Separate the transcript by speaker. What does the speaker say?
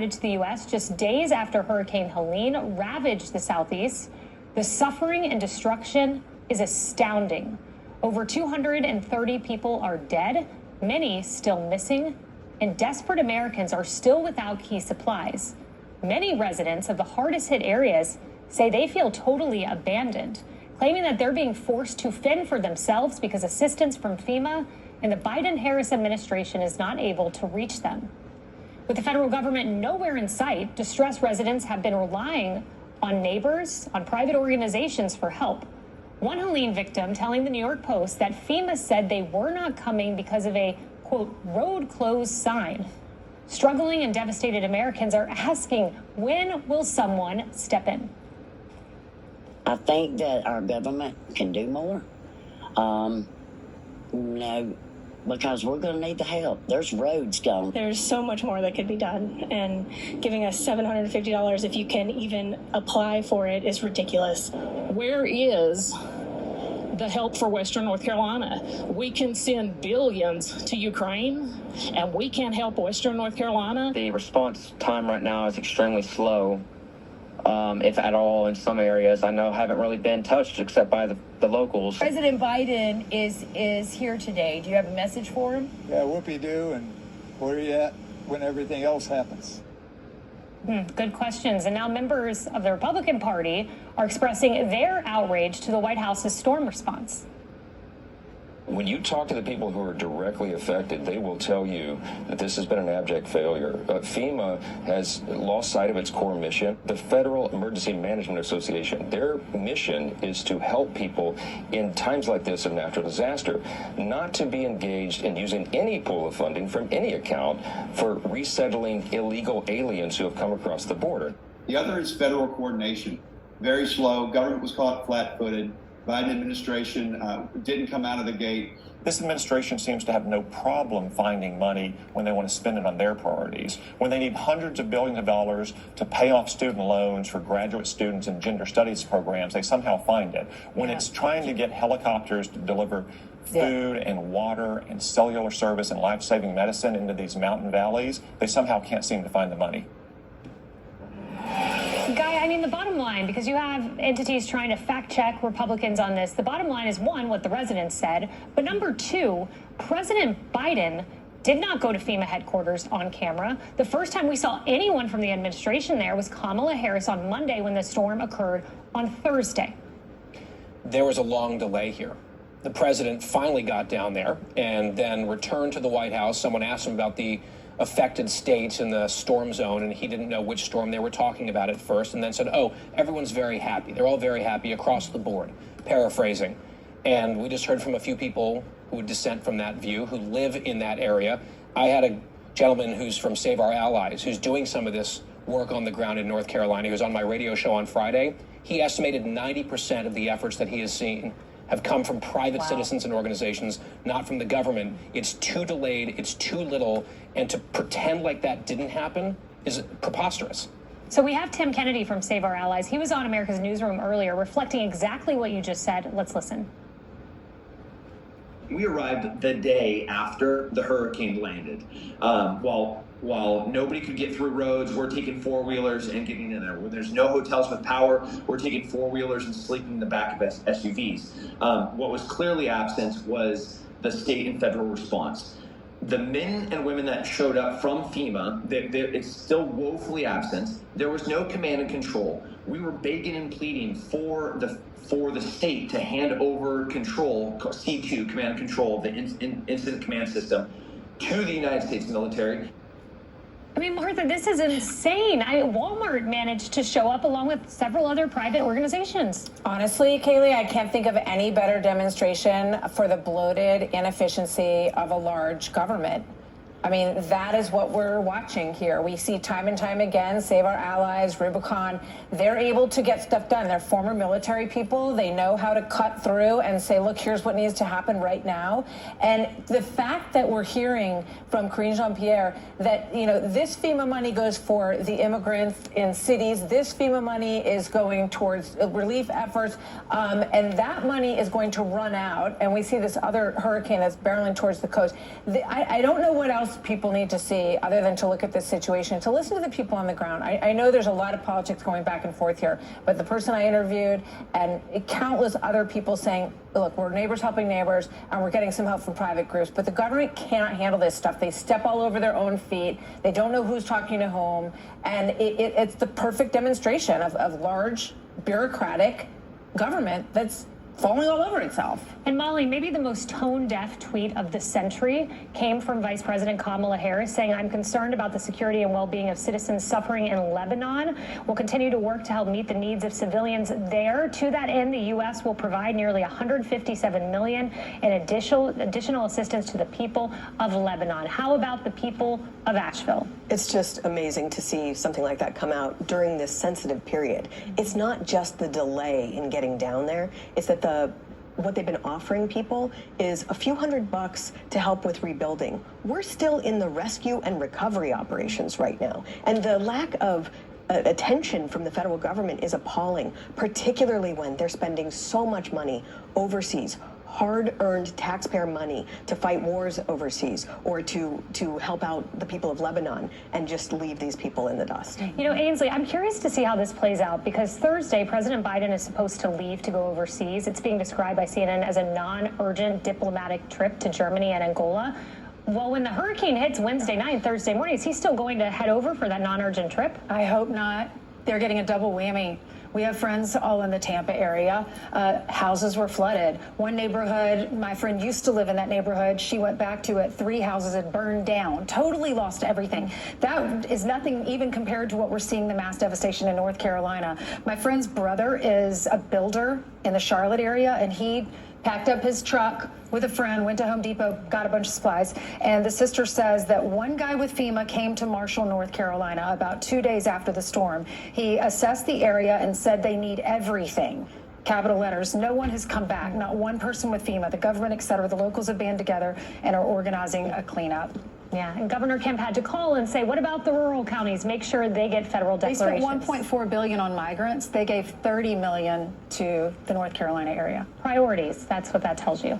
Speaker 1: headed to the U.S. just days after Hurricane Helene ravaged the Southeast. The suffering and destruction is astounding. Over 230 people are dead, many still missing, and desperate Americans are still without key supplies. Many residents of the hardest hit areas say they feel totally abandoned, claiming that they're being forced to fend for themselves because assistance from FEMA and the Biden-Harris administration is not able to reach them. With the federal government nowhere in sight, distressed residents have been relying on neighbors, on private organizations for help. One Helene victim telling the New York Post that FEMA said they were not coming because of a, quote, road closed sign. Struggling and devastated Americans are asking, when will someone step in?
Speaker 2: I think that our government can do more. Because we're going to need the help. There's roads gone.
Speaker 3: There's so much more that could be done, and giving us $750 if you can even apply for it is ridiculous.
Speaker 4: Where is the help for Western North Carolina? We can send billions to Ukraine, and we can't help Western North Carolina.
Speaker 5: The response time right now is extremely slow, if at all, in some areas. I know haven't really been touched except by the locals.
Speaker 6: President Biden is here today. Do you have a message for him?
Speaker 7: Yeah, whoopee-doo, and where are you at when everything else happens?
Speaker 1: Good questions. And now members of the Republican Party are expressing their outrage to the White House's storm response.
Speaker 8: When you talk to the people who are directly affected, they will tell you that this has been an abject failure. FEMA has lost sight of its core mission. The Federal Emergency Management Association, their mission is to help people in times like this of natural disaster, not to be engaged in using any pool of funding from any account for resettling illegal aliens who have come across the border.
Speaker 9: The other is federal coordination. Very slow. Government was caught flat-footed. Biden administration didn't come out of the gate.
Speaker 10: This administration seems to have no problem finding money when they want to spend it on their priorities. When they need hundreds of billions of dollars to pay off student loans for graduate students and gender studies programs, they somehow find it. When it's trying to get helicopters to deliver food and water and cellular service and life-saving medicine into these mountain valleys, they somehow can't seem to find the money.
Speaker 1: Guy, I mean, the bottom line, because you have entities trying to fact-check Republicans on this, the bottom line is, one, what the residents said, but number two, President Biden did not go to FEMA headquarters on camera. The first time we saw anyone from the administration there was Kamala Harris on Monday when the storm occurred on Thursday.
Speaker 11: There was a long delay here. The president finally got down there and then returned to the White House. Someone asked him about the affected states in the storm zone, and he didn't know which storm they were talking about at first, and then said, oh, everyone's very happy. They're all very happy across the board, paraphrasing. And we just heard from a few people who would dissent from that view, who live in that area. I had a gentleman who's from Save Our Allies, who's doing some of this work on the ground in North Carolina. He was on my radio show on Friday. He estimated 90% of the efforts that he has seen have come from private citizens and organizations, not from the government. It's too delayed, it's too little, and to pretend like that didn't happen is preposterous.
Speaker 1: So we have Tim Kennedy from Save Our Allies. He was on America's Newsroom earlier, reflecting exactly what you just said. Let's listen.
Speaker 12: We arrived the day after the hurricane landed. While nobody could get through roads, we're taking four-wheelers and getting in there. When there's no hotels with power, we're taking four-wheelers and sleeping in the back of SUVs. What was clearly absent was the state and federal response. The men and women that showed up from FEMA, it's still woefully absent. There was no command and control. We were begging and pleading for the state to hand over control, C2, command and control of the incident command system, to the United States military.
Speaker 1: I mean, Martha, this is insane. Walmart managed to show up along with several other private organizations.
Speaker 13: Honestly, Kaylee, I can't think of any better demonstration for the bloated inefficiency of a large government. I mean, that is what we're watching here. We see time and time again, Save Our Allies, Rubicon, they're able to get stuff done. They're former military people. They know how to cut through and say, look, here's what needs to happen right now. And the fact that we're hearing from Karine Jean-Pierre that, you know, this FEMA money goes for the immigrants in cities, this FEMA money is going towards relief efforts, and that money is going to run out. And we see this other hurricane that's barreling towards the coast. I don't know what else else people need to see other than to look at this situation? To listen to the people on the ground. I know there's a lot of politics going back and forth here, but the person I interviewed and countless other people saying, look, we're neighbors helping neighbors, and we're getting some help from private groups, but the government cannot handle this stuff. They step all over their own feet. They don't know who's talking to whom, and it's the perfect demonstration of large bureaucratic government that's falling all over itself.
Speaker 1: And Molly, maybe the most tone-deaf tweet of the century came from Vice President Kamala Harris saying, I'm concerned about the security and well-being of citizens suffering in Lebanon. We'll continue to work to help meet the needs of civilians there. To that end, the U.S. will provide nearly $157 million in additional assistance to the people of Lebanon. How about the people of Asheville?
Speaker 14: It's just amazing to see something like that come out during this sensitive period. It's not just the delay in getting down there, it's that what they've been offering people is a few $100 to help with rebuilding. We're still in the rescue and recovery operations right now, and the lack of attention from the federal government is appalling, particularly when they're spending so much money overseas, hard-earned taxpayer money to fight wars overseas or to help out the people of Lebanon, and just leave these people in the dust.
Speaker 1: You know, Ainsley, I'm curious to see how this plays out, because Thursday, President Biden is supposed to leave to go overseas. It's being described by CNN as a non-urgent diplomatic trip to Germany and Angola. Well, when the hurricane hits Wednesday night and Thursday morning, is he still going to head over for that non-urgent trip?
Speaker 15: I hope not. They're getting a double whammy. We have friends all in the Tampa area. Houses were flooded. One neighborhood, my friend used to live in that neighborhood. She went back to it. 3 houses had burned down, totally lost everything. That is nothing even compared to what we're seeing, the mass devastation in North Carolina. My friend's brother is a builder in the Charlotte area, and he packed up his truck with a friend, went to Home Depot, got a bunch of supplies, and the sister says that one guy with FEMA came to Marshall, North Carolina about 2 days after the storm. He assessed the area and said they need everything. Capital letters. No one has come back, not one person with FEMA. The government, et cetera, the locals have band together and are organizing a cleanup.
Speaker 1: Yeah, and Governor Kemp had to call and say, what about the rural counties? Make sure they get federal declarations.
Speaker 15: They spent $1.4 billion on migrants. They gave $30 million to the North Carolina area.
Speaker 1: Priorities, that's what that tells you.